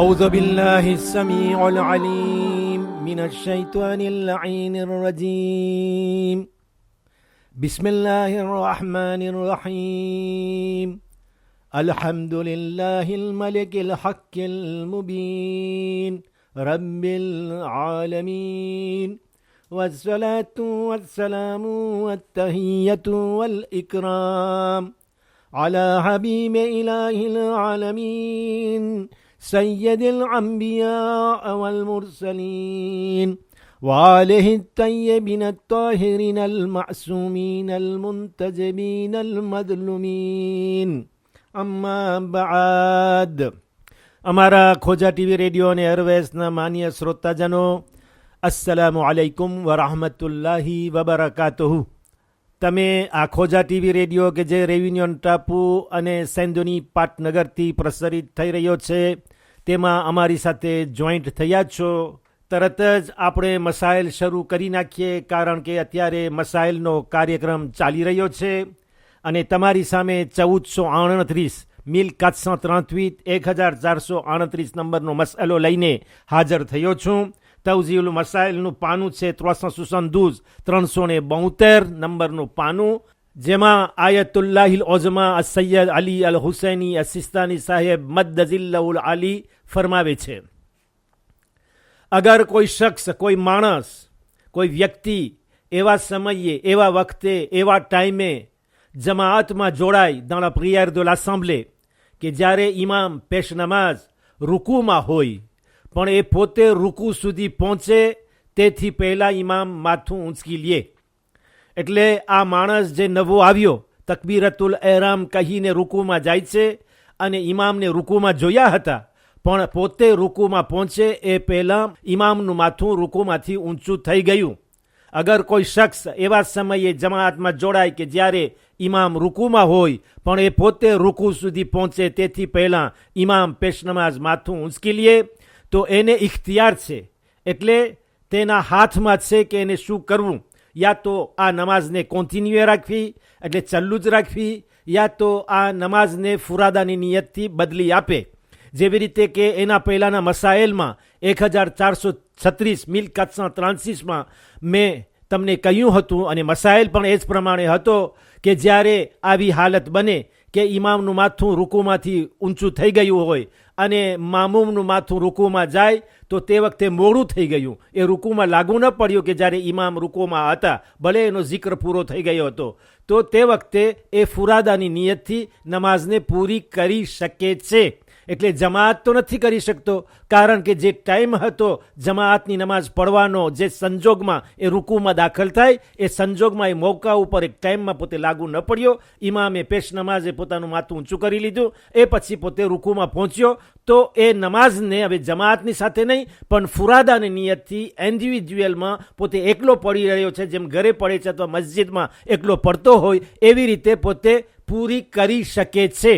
أعوذ بالله السميع العليم من الشيطان اللعين الرجيم بسم الله الرحمن الرحيم الحمد لله الملك الحق المبين رب العالمين والصلاة والسلام والتحية والإكرام على حبيب إله العالمين سيد الأنبياء والمرسلين وآله الطيبين الطاهرين المعصومين المنتجبين المظلومين أما بعد અમારા ખોજા TV radio અને એરવેઝના માન્ય શ્રોતાજનો અસ્સલામુ અલૈકુમ વરહમતુલ્લાહી વબરકાતુહુ. તમે આ ખોજા ટીવી રેડિયો કે જે રેયુનિયન ટાપુ અને સેન્દોની પાટનગરથી પ્રસારિત થઈ રહ્યો છે તેમાં અમારી સાથે જોઈન્ટ થયા છો. તરત જ આપણે મસાઇલ શરૂ કરી નાખીએ, કારણ કે અત્યારે મસાઇલનો કાર્યક્રમ ચાલી રહ્યો છે અને તમારી સામે 1438 1438 1438 નંબરનો મસલો લઈને હાજર થયો છું. તવઝીઉલ મસાઇલનું પાનું છે 372 372 નંબરનું પાનું, જેમાં આયતુલ્લાહિલ ઓઝમા સૈયદ અલી અલ હુસૈની અસિસ્તાની સાહેબ મદ્દઝિલ્લાઉલ અલી ફરમાવે છે, અગર કોઈ શખ્સ, કોઈ માણસ, કોઈ વ્યક્તિ એવા સમયે, એવા વખતે, એવા ટાઈમે જમાઅતમાં જોડાય dans la prière de l'assemblée કે જ્યારે ઇમામ પેશ નમાઝ રૂકુમાં હોય પણ એ પોતે રૂકુ સુધી પહોંચે તેથી પહેલાં ઇમામ માથું ઊંચકી લે. એટલે આ માણસ જે નવો આવ્યો તકબીરતુલ એહરામ કહીને રૂકુમાં જાય છે અને ઇમામને રૂકુમાં જોયા હતા પણ પોતે રૂકુમાં પહોંચે એ પહેલાં ઇમામનું માથું રૂકુમાંથી ઊંચું થઈ ગયું. અગર કોઈ શખ્સ એવા સમયે જમાઅતમાં જોડાય કે જ્યારે ઇમામ રૂકુમાં હોય પણ એ પોતે રૂકુ સુધી પહોંચે તેથી પહેલાં ઇમામ પેશનમાઝ માથું ઊંચકી લે તો એને ઇખ્તિયાર છે, એટલે તેના હાથમાં છે કે એને શું કરવું. યા તો આ નમાઝને કોન્ટિન્યુએ રાખવી, એટલે ચાલુ જ રાખવી, યા તો આ નમાઝને ફુરાદાની નિયતથી બદલી આપે. જેવી રીતે કે એના પહેલાંના મસાઇલમાં 1436 1436માં મેં તમને કહ્યું હતું અને મસાઇલ પણ એ જ પ્રમાણે હતો કે જ્યારે આવી હાલત બને કે ઇમામનું માથું રૂકુમાંથી ઊંચું થઈ ગયું હોય અને મામૂમનું માથું રૂકુમાં જાય તો તે વખતે મોડું થઈ ગયું, એ રૂકુમાં લાગુ ન પડ્યું કે જ્યારે ઇમામ રૂકુમાં હતા, ભલે એનો જિક્ર પૂરો થઈ ગયો હતો, તો તે વખતે એ ફુરાદાની નિયતથી નમાઝને પૂરી કરી શકે છે. એટલે જમાઅત તો નથી કરી શકતો, કારણ કે જે ટાઈમ હતો જમાઅતની નમાઝ પડવાનો, જે સંજોગમાં એ રૂકુમાં દાખલ થાય, એ સંજોગમાં એ મોકા ઉપર એક ટાઈમમાં પોતે લાગુ ન પડ્યો. ઇમામે પેશ નમાઝે પોતાનું માથું ઊંચું કરી લીધું, એ પછી પોતે રૂકુમાં પહોંચ્યો, તો એ નમાઝને હવે જમાઅતની સાથે નહીં પણ ફુરાદાની નિયતથી ઇન્ડિવિજ્યુઅલમાં પોતે એકલો પડી રહ્યો છે, જેમ ઘરે પડે છે અથવા મસ્જિદમાં એકલો પડતો હોય એવી રીતે પોતે પૂરી કરી શકે છે.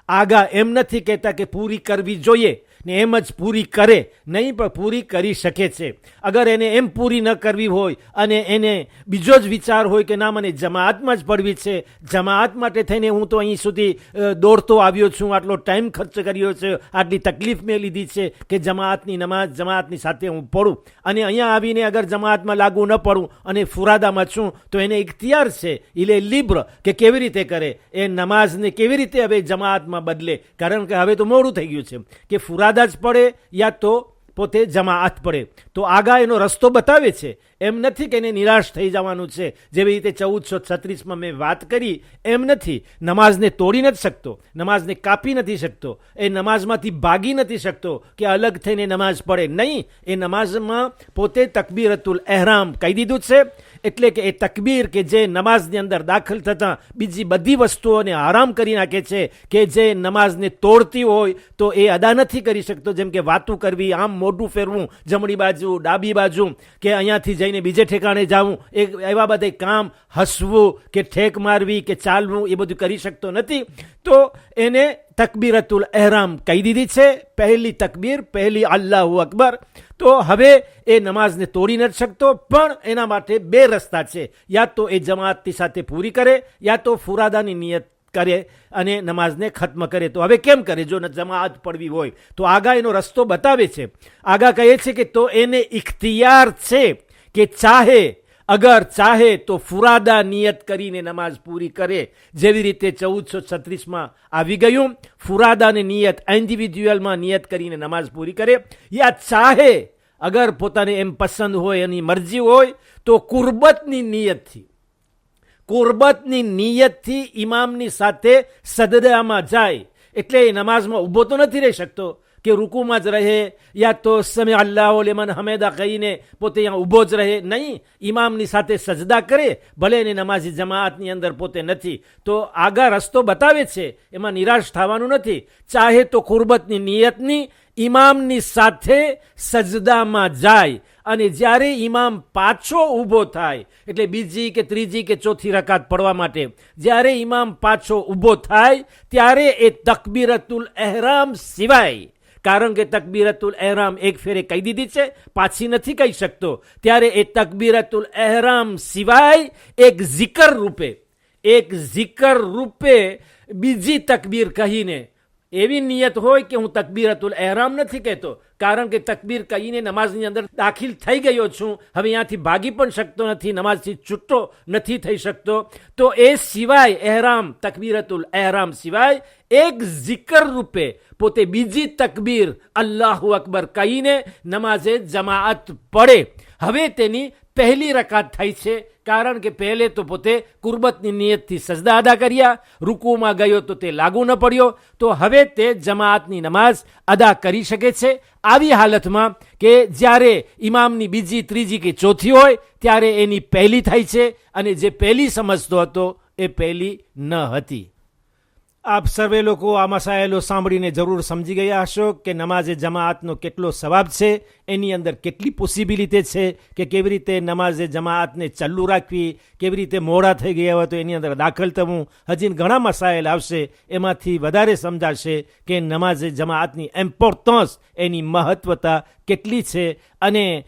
આગા એમ નથી કહેતા કે પૂરી કરવી જોઈએ ને એમ જ પૂરી કરે, નહીં પણ પૂરી કરી શકે છે. અગર એને એમ પૂરી ન કરવી હોય અને એને બીજો જ વિચાર હોય કે ના મને જમાઅતમાં જ પડવી છે, જમાઅત માટે થઈને હું તો અહીં સુધી દોડતો આવ્યો છું, આટલો ટાઈમ ખર્ચ કર્યો છે, આટલી તકલીફ મેં લીધી છે કે જમાઅતની નમાઝ જમાઅતની સાથે હું પડું, અને અહીંયા આવીને અગર જમાઅતમાં લાગુ ન પડું અને ફુરાદામાં છું તો એને ઇખ્તિયાર છે, ઇલે લિબ્ર કે કેવી રીતે કરે, એ નમાઝને કેવી રીતે હવે જમાઅતમાં બદલે, કારણ કે હવે તો મોડું થઈ ગયું છે કે ફુરાદા જ પડે યા તો પોતે જમાઅત પડે. તો આગા એનો રસ્તો બતાવે છે, એમ નથી કે એને નિરાશ થઈ જવાનું છે. જેવી રીતે 1436માં મેં વાત કરી એમ નથી, નમાઝને તોડી નથી શકતો, નમાઝને કાપી નથી શકતો, એ નમાઝમાંથી ભાગી નથી શકતો કે અલગ થઈને નમાઝ પડે, નહીં, એ નમાઝમાં પોતે તકબીરતુલ એહરામ કહી દીધું છે. એટલે કે એ તકબીર કે જે નમાઝની અંદર દાખલ થતાં બીજી બધી વસ્તુઓને આરામ કરી નાખે છે, કે જે નમાઝને તોડતી હોય તો એ અદા નથી કરી શકતો, જેમ કે વાતું કરવી, આમ મોઢું ફેરવું જમણી બાજુ ડાબી બાજુ, કે અહીંયાથી જઈને બીજે ઠેકાણે જવું, એવા બધા કામ, હસવું કે ઠેક મારવી કે ચાલવું, એ બધું કરી શકતો નથી. તો એને તકબીરતુલ એહરામ કહી દીધી છે, પહેલી તકબીર, પહેલી અલ્લાહુ અકબર. તો હવે એ નમાઝને તોડી નથી શકતો, પણ એના માટે બે રસ્તા છે, યા તો એ જમાઅતની સાથે પૂરી કરે યા તો ફુરાદાની નિયત કરે અને નમાઝને ખત્મ કરે. તો હવે કેમ કરે? જો જમાઅત પડવી હોય તો આગા એનો રસ્તો બતાવે છે. આગા કહે છે કે તો એને ઇખ્તિયાર છે કે અગર ચાહે તો ફુરાદા નિયત કરીને નમાઝ પૂરી કરે, જેવી રીતે 1436માં આવી ગયું. ફુરાદાની નિયત ઇન્ડિવિડ્યુઅલમાં નિયત કરીને નમાઝ પૂરી કરે, યા ચાહે અગર પોતાને એમ પસંદ હોય, એની મરજી હોય તો કુરબતની નિયતથી ઇમામની સાથે સજદામાં જાય. એટલે એ નમાઝમાં ઊભો તો નથી રહી શકતો કે રૂકુમાં જ રહે યા તો સમી અલ્લાહુ લિમન હમેદા કહીને પોતે અહીંયા ઊભો જ રહે. નહીં, ઇમામની સાથે સજદા કરે, ભલે એની નમાઝી જમાઅતની અંદર પોતે નથી. તો આગા રસ્તો બતાવે છે, એમાં નિરાશ થવાનું નથી. ચાહે તો કુરબતની નિયતની ઇમામની સાથે સજદામાં જાય, અને જ્યારે ઇમામ પાછો ઊભો થાય, એટલે બીજી કે ત્રીજી કે ચોથી રકાત પડવા માટે જ્યારે ઇમામ પાછો ઊભો થાય ત્યારે એ તકબીરતુલ એહરામ સિવાય, કારણ કે તકબીરતુલ એહરામ એક ફેરે કહી દીધી છે, પાછી નથી કહી શકતો, ત્યારે એ તકબીરતુલ એહરામ સિવાય એક zikr રૂપે બીજી તકબીર કહીને, એવી નિયત હોય કે હું તકબીરતુલ એહરામ નથી કહેતો, કારણ કે તકબીર કહીને નમાઝની અંદર દાખલ થઈ ગયો છું, હવે અહીંયાથી ભાગી પણ શકતો નથી, નમાઝથી છૂટો નથી થઈ શકતો. તો એ સિવાય એહરામ, તકબીરતુલ એહરામ સિવાય એક zikr રૂપે પોતે બીજી તકબીર અલ્લાહુ અકબર કહીને નમાઝે જમાઅત પડે. હવે તેની પહેલી રકાત થઈ છે, કારણ કે પહેલે તો પોતે કુરબતની નિયતથી સજદા અદા કર્યા, રૂકુમાં ગયો તો તે લાગુ ન પડ્યો, તો હવે તે જમાઅતની નમાઝ અદા કરી શકે છે. આવી હાલતમાં કે જ્યારે ઇમામની બીજી, ત્રીજી કે ચોથી હોય ત્યારે એની પહેલી થાય છે, અને જે પહેલી સમજતો હતો એ પહેલી ન હતી. આપ સર્વે લોકો આ મસાયલો સાંભળીને જરૂર સમજી ગયા હશો કે નમાઝે જમાઅતનો કેટલો સવાબ છે, એની અંદર કેટલી પોસિબિલિટી છે કે કેવી રીતે નમાઝે જમાઅતને ચાલુ રાખવી, કેવી રીતે મોડા થઈ ગયા હોય તો એની અંદર દાખલ થવું. હજી ઘણા મસાયલ આવશે, એમાંથી વધારે સમજાશે કે નમાઝે જમાઅતની ઇમ્પોર્ટન્સ, એની મહત્વતા કેટલી છે. અને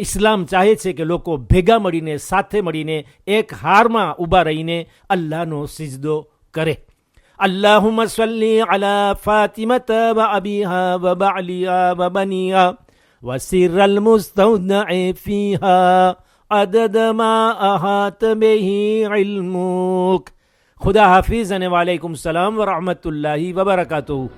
ઇસ્લામ ચાહે છે કે લોકો ભેગા મળીને, સાથે મળીને, એક હારમાં ઊભા રહીને અલ્લાહનો સિજદો કરે. اللهم صل على فاطمة وأبيها وبعلها وبنيها وسر المستودع فيها عدد ما أحاط به علمك. خدا حافظ. وعليكم السلام ورحمة الله وبركاته.